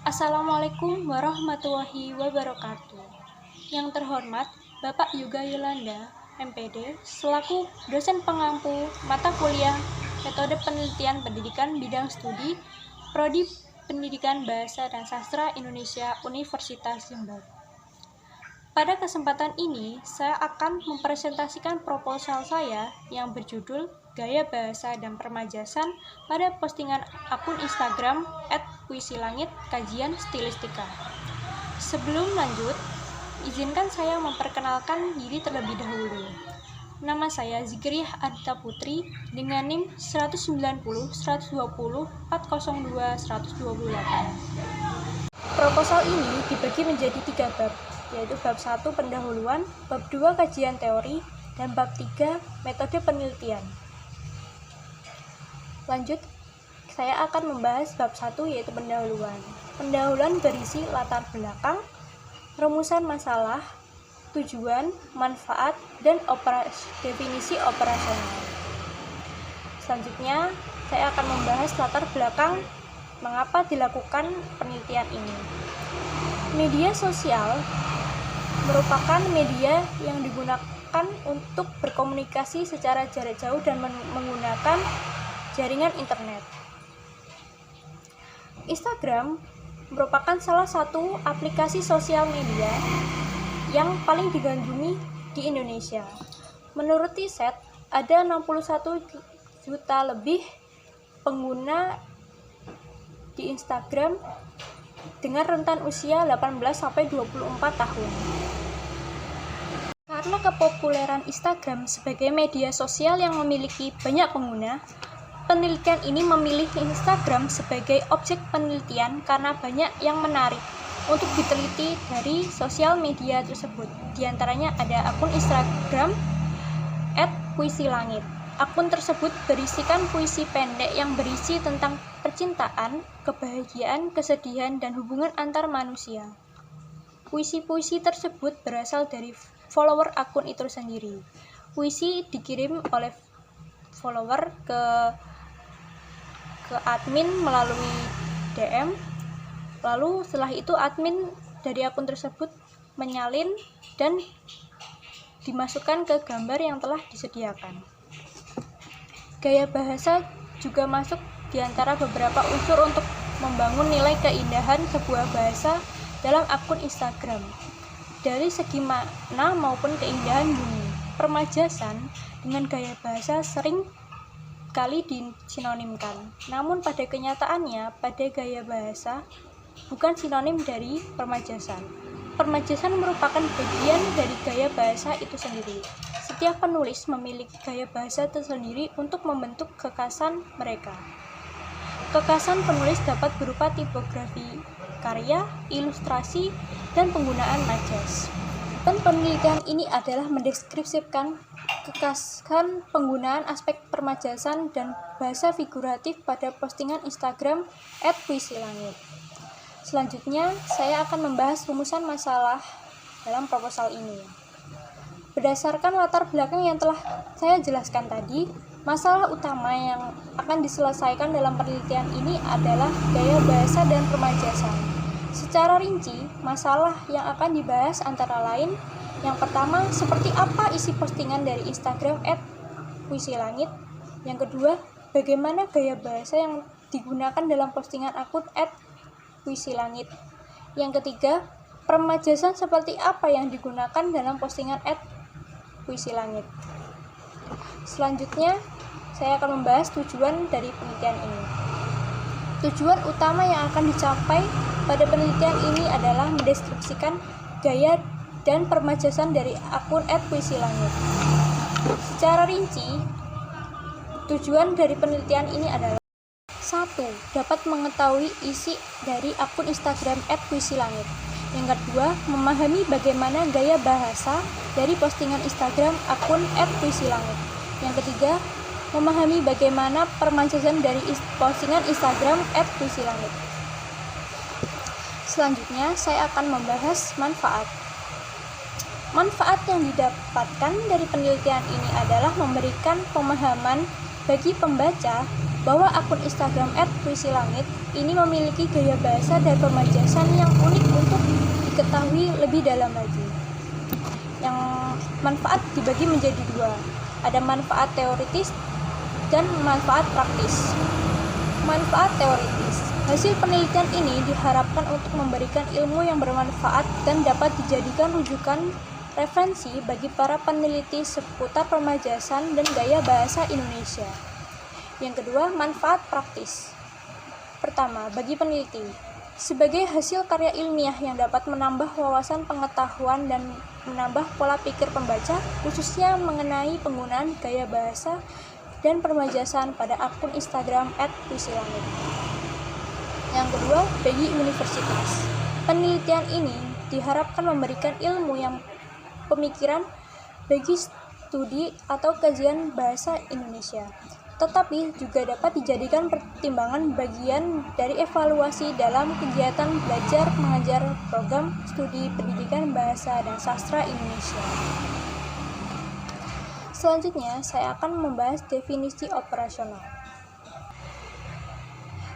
Assalamualaikum warahmatullahi wabarakatuh. Yang terhormat Bapak Yoga Yolanda, MPD, selaku dosen pengampu mata kuliah Metode Penelitian Pendidikan Bidang Studi Prodi Pendidikan Bahasa dan Sastra Indonesia Universitas Jember. Pada kesempatan ini, saya akan mempresentasikan proposal saya yang berjudul Gaya Bahasa dan Permajasan pada postingan akun Instagram @puisilangit kajian stilistika. Sebelum lanjut, izinkan saya memperkenalkan diri terlebih dahulu. Nama saya Zikriah Adita Putri dengan NIM 190 120 402 128. Proposal ini dibagi menjadi 3 bab, yaitu bab 1 pendahuluan, bab 2 kajian teori, dan bab 3 metode penelitian. Lanjut, saya akan membahas bab 1 yaitu pendahuluan. Pendahuluan berisi latar belakang, rumusan masalah, tujuan, manfaat, dan definisi operasional. Selanjutnya, saya akan membahas latar belakang mengapa dilakukan penelitian ini. Media sosial merupakan media yang digunakan untuk berkomunikasi secara jarak jauh dan menggunakan jaringan internet. Instagram merupakan salah satu aplikasi sosial media yang paling digandrungi di Indonesia. Menurut riset, ada 61 juta lebih pengguna di Instagram dengan rentan usia 18-24 tahun. Karena kepopuleran Instagram sebagai media sosial yang memiliki banyak pengguna, penelitian ini memilih Instagram sebagai objek penelitian karena banyak yang menarik untuk diteliti dari sosial media tersebut. Di antaranya ada akun Instagram @puisilangit. Akun tersebut berisikan puisi pendek yang berisi tentang percintaan, kebahagiaan, kesedihan, dan hubungan antar manusia. Puisi-puisi tersebut berasal dari follower akun itu sendiri. Puisi dikirim oleh follower ke admin melalui DM. Lalu setelah itu admin dari akun tersebut menyalin dan dimasukkan ke gambar yang telah disediakan. Gaya bahasa juga masuk di antara beberapa unsur untuk membangun nilai keindahan sebuah bahasa dalam akun Instagram. Dari segi makna maupun keindahan bunyi, permajasan dengan gaya bahasa sering kali disinonimkan. Namun pada kenyataannya, pada gaya bahasa bukan sinonim dari permajasan. Permajasan merupakan bagian dari gaya bahasa itu sendiri. Setiap penulis memiliki gaya bahasa tersendiri untuk membentuk kekhasan mereka. Kekhasan penulis dapat berupa tipografi karya, ilustrasi, dan penggunaan majas. Dan penelitian ini adalah mendeskripsikan kekhasan penggunaan aspek permajasan dan bahasa figuratif pada postingan Instagram @puisilangit. Selanjutnya, saya akan membahas rumusan masalah dalam proposal ini. Berdasarkan latar belakang yang telah saya jelaskan tadi, masalah utama yang akan diselesaikan dalam penelitian ini adalah gaya bahasa dan permajasan. Secara rinci, masalah yang akan dibahas antara lain, yang pertama, seperti apa isi postingan dari Instagram @puisilangit. Yang kedua, bagaimana gaya bahasa yang digunakan dalam postingan akun @puisilangit. Yang ketiga, permajasan seperti apa yang digunakan dalam postingan @puisilangit. Selanjutnya, saya akan membahas tujuan dari penelitian ini. Tujuan utama yang akan dicapai pada penelitian ini adalah mendeskripsikan gaya dan permajasan dari akun @puisilangit. Secara rinci, tujuan dari penelitian ini adalah 1. Dapat mengetahui isi dari akun Instagram @puisilangit. Yang kedua, memahami bagaimana gaya bahasa dari postingan Instagram akun @puisilangit. Yang ketiga, memahami bagaimana permajasan dari postingan Instagram @puisilangit. Selanjutnya, saya akan membahas manfaat. Manfaat yang didapatkan dari penelitian ini adalah memberikan pemahaman bagi pembaca bahwa akun Instagram @puisilangit ini memiliki gaya bahasa dan pemajasan yang unik untuk diketahui lebih dalam lagi. Yang manfaat dibagi menjadi dua, ada manfaat teoritis dan manfaat praktis. Manfaat teoritis, hasil penelitian ini diharapkan untuk memberikan ilmu yang bermanfaat dan dapat dijadikan rujukan referensi bagi para peneliti seputar pemajasan dan gaya bahasa Indonesia. Yang kedua, manfaat praktis. Pertama, bagi peneliti, sebagai hasil karya ilmiah yang dapat menambah wawasan pengetahuan dan menambah pola pikir pembaca, khususnya mengenai penggunaan gaya bahasa dan pemajasan pada akun Instagram @puisilangit. Yang kedua, bagi universitas, penelitian ini diharapkan memberikan ilmu yang pemikiran bagi studi atau kajian bahasa Indonesia, tetapi juga dapat dijadikan pertimbangan bagian dari evaluasi dalam kegiatan belajar mengajar program studi pendidikan bahasa dan sastra Indonesia. Selanjutnya, saya akan membahas definisi operasional.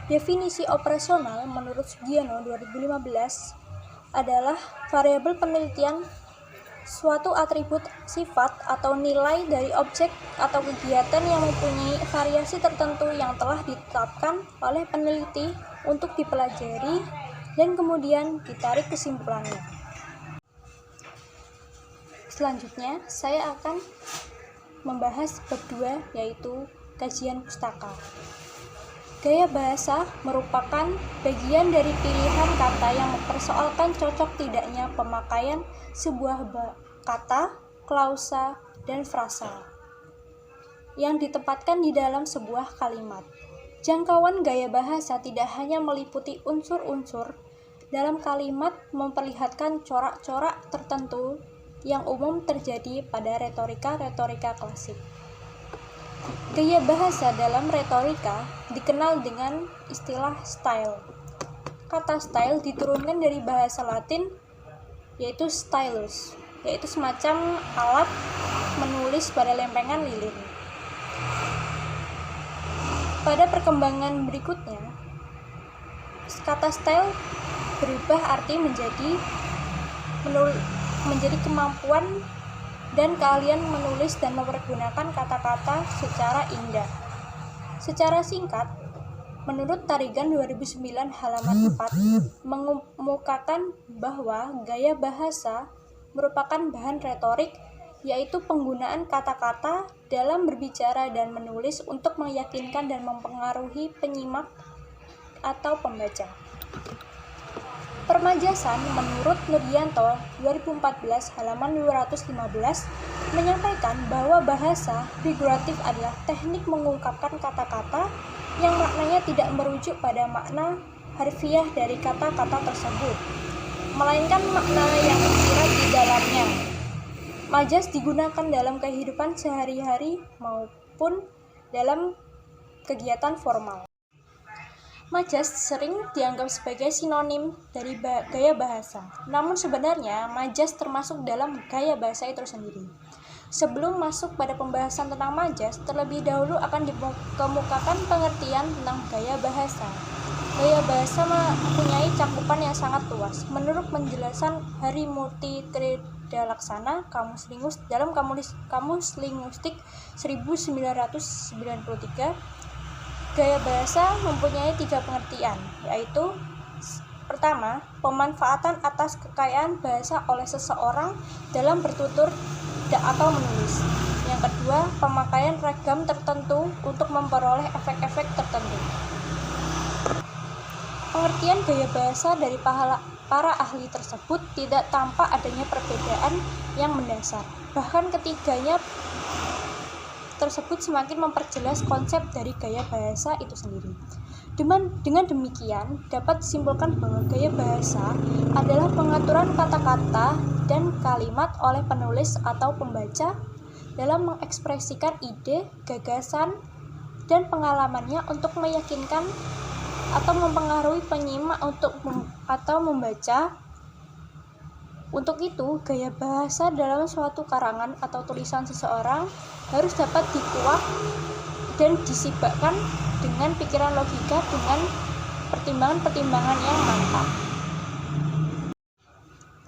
Definisi operasional menurut Sugiono 2015 adalah variabel penelitian suatu atribut, sifat, atau nilai dari objek atau kegiatan yang mempunyai variasi tertentu yang telah ditetapkan oleh peneliti untuk dipelajari dan kemudian ditarik kesimpulannya. Selanjutnya, saya akan membahas bab 2, yaitu kajian pustaka. Gaya bahasa merupakan bagian dari pilihan kata yang mempersoalkan cocok tidaknya pemakaian sebuah kata, klausa, dan frasa yang ditempatkan di dalam sebuah kalimat. Jangkauan gaya bahasa tidak hanya meliputi unsur-unsur dalam kalimat, memperlihatkan corak-corak tertentu yang umum terjadi pada retorika klasik. Gaya bahasa dalam retorika dikenal dengan istilah style. Kata style diturunkan dari bahasa Latin, yaitu stylus, yaitu semacam alat menulis pada lempengan lilin. Pada perkembangan berikutnya, kata style berubah arti menjadi kemampuan dan keahlian menulis dan mempergunakan kata-kata secara indah. Secara singkat, menurut Tarigan 2009 halaman 4 mengemukakan bahwa gaya bahasa merupakan bahan retorik, yaitu penggunaan kata-kata dalam berbicara dan menulis untuk meyakinkan dan mempengaruhi penyimak atau pembaca. Permajasan menurut Nurdianto 2014 halaman 215 menyampaikan bahwa bahasa figuratif adalah teknik mengungkapkan kata-kata yang maknanya tidak merujuk pada makna harfiah dari kata-kata tersebut, melainkan makna yang tersirat di dalamnya. Majas digunakan dalam kehidupan sehari-hari maupun dalam kegiatan formal. Majas sering dianggap sebagai sinonim dari gaya bahasa, namun sebenarnya majas termasuk dalam gaya bahasa itu sendiri. Sebelum masuk pada pembahasan tentang majas, terlebih dahulu akan dikemukakan pengertian tentang gaya bahasa. Gaya bahasa mempunyai cakupan yang sangat luas. Menurut penjelasan Harimurti Tridalaksana, dalam Kamus Linguistik 1993, gaya bahasa mempunyai 3 pengertian, yaitu pertama, pemanfaatan atas kekayaan bahasa oleh seseorang dalam bertutur atau menulis. Yang kedua, pemakaian ragam tertentu untuk memperoleh efek-efek tertentu. Pengertian gaya bahasa dari para ahli tersebut tidak tampak adanya perbedaan yang mendasar. Bahkan ketiganya tersebut semakin memperjelas konsep dari gaya bahasa itu sendiri. Dengan demikian, dapat disimpulkan bahwa gaya bahasa adalah pengaturan kata-kata dan kalimat oleh penulis atau pembaca dalam mengekspresikan ide, gagasan, dan pengalamannya untuk meyakinkan atau mempengaruhi penyimak atau membaca. Untuk itu, gaya bahasa dalam suatu karangan atau tulisan seseorang harus dapat dikuak dan disibakkan dengan pikiran logika dengan pertimbangan-pertimbangan yang mantap.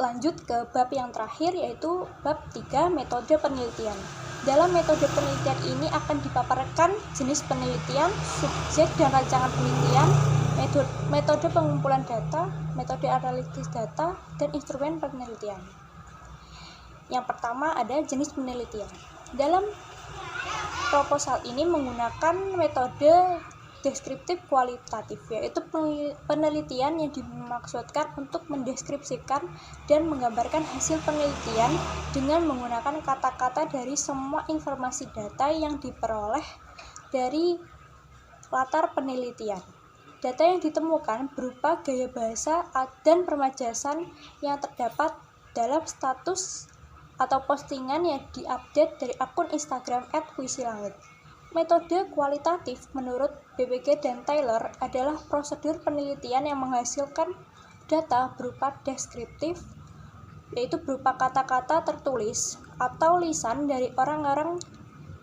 Lanjut ke bab yang terakhir, yaitu bab 3, metode penelitian. Dalam metode penelitian ini akan dipaparkan jenis penelitian, subjek dan rancangan penelitian, metode pengumpulan data, metode analisis data, dan instrumen penelitian. Yang pertama ada jenis penelitian. Dalam proposal ini menggunakan metode deskriptif kualitatif, yaitu penelitian yang dimaksudkan untuk mendeskripsikan dan menggambarkan hasil penelitian dengan menggunakan kata-kata dari semua informasi data yang diperoleh dari latar penelitian. Data yang ditemukan berupa gaya bahasa dan permajasan yang terdapat dalam status atau postingan yang diupdate dari akun Instagram @puisilangit. Metode kualitatif menurut BPG dan Taylor adalah prosedur penelitian yang menghasilkan data berupa deskriptif, yaitu berupa kata-kata tertulis atau lisan dari orang-orang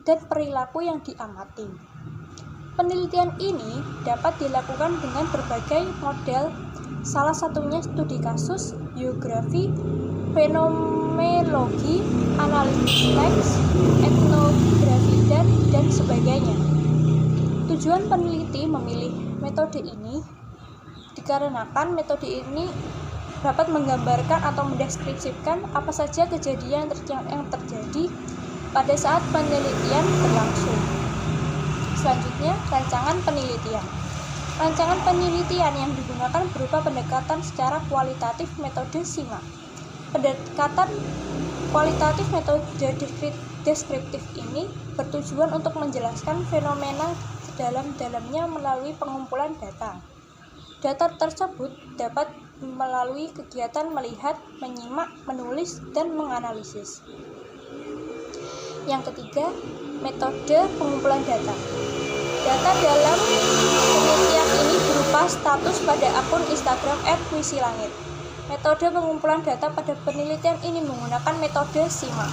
dan perilaku yang diamati. Penelitian ini dapat dilakukan dengan berbagai model, salah satunya studi kasus, biografi, fenomenologi, analisis teks, etnografi, dan sebagainya. Tujuan peneliti memilih metode ini dikarenakan metode ini dapat menggambarkan atau mendeskripsikan apa saja kejadian yang terjadi pada saat penelitian berlangsung. Selanjutnya, rancangan penelitian. Rancangan penelitian yang digunakan berupa pendekatan secara kualitatif metode SIMA. Pendekatan kualitatif metode deskriptif ini bertujuan untuk menjelaskan fenomena sedalam-dalamnya melalui pengumpulan data. Data tersebut dapat melalui kegiatan melihat, menyimak, menulis, dan menganalisis. Yang ketiga, metode pengumpulan data. Data dalam penelitian ini berupa status pada akun Instagram @puisilangit. Metode pengumpulan data pada penelitian ini menggunakan metode SIMA.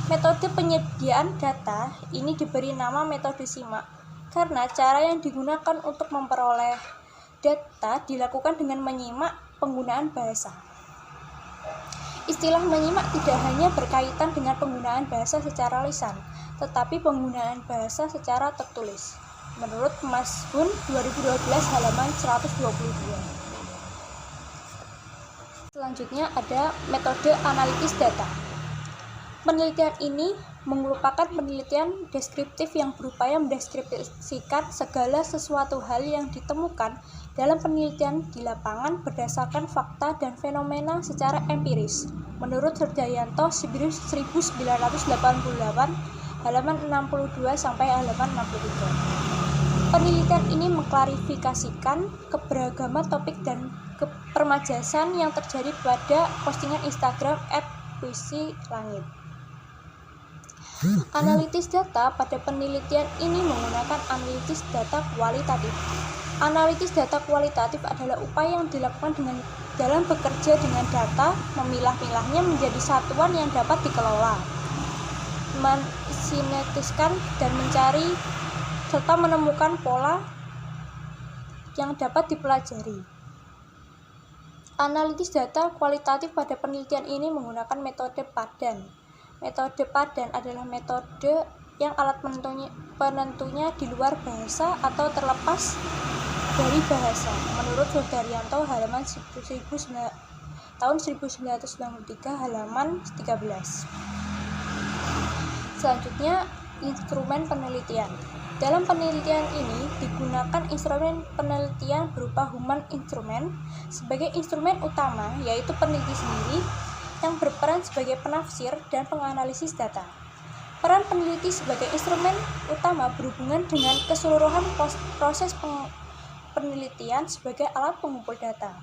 Metode penyediaan data ini diberi nama metode SIMA karena cara yang digunakan untuk memperoleh data dilakukan dengan menyimak penggunaan bahasa. Istilah menyimak tidak hanya berkaitan dengan penggunaan bahasa secara lisan, tetapi penggunaan bahasa secara tertulis. Menurut Mas Hun 2012 halaman 122. Selanjutnya ada metode analisis data. Penelitian ini merupakan penelitian deskriptif yang berupaya mendeskripsikan segala sesuatu hal yang ditemukan dalam penelitian di lapangan berdasarkan fakta dan fenomena secara empiris. Menurut Surjayanto 1988 halaman 62 sampai halaman 63. Penelitian ini mengklarifikasikan keberagaman topik dan permajasan yang terjadi pada postingan Instagram @puisilangit. Analisis data pada penelitian ini menggunakan analisis data kualitatif. Analisis data kualitatif adalah upaya yang dilakukan dalam bekerja dengan data, memilah-milahnya menjadi satuan yang dapat dikelola, mensinetiskan dan mencari serta menemukan pola yang dapat dipelajari. Analisis data kualitatif pada penelitian ini menggunakan metode padan. Metode padan adalah metode yang alat penentunya di luar bahasa atau terlepas dari bahasa. Menurut Surdaryanto halaman tahun 1993 halaman 13. Selanjutnya, instrumen penelitian. Dalam penelitian ini digunakan instrumen penelitian berupa human instrument sebagai instrumen utama, yaitu peneliti sendiri yang berperan sebagai penafsir dan penganalisis data. Peran peneliti sebagai instrumen utama berhubungan dengan keseluruhan proses penelitian sebagai alat pengumpul data.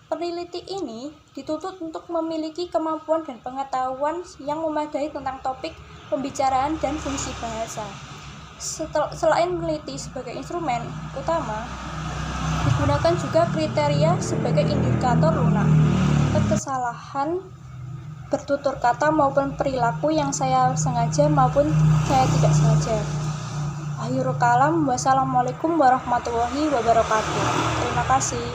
Peneliti ini dituntut untuk memiliki kemampuan dan pengetahuan yang memadai tentang topik pembicaraan dan fungsi bahasa. Selain peneliti sebagai instrumen utama, digunakan juga kriteria sebagai indikator lunak, kesalahan bertutur kata maupun perilaku yang saya sengaja maupun saya tidak sengaja. Akhirul kalam, wassalamualaikum warahmatullahi wabarakatuh. Terima kasih.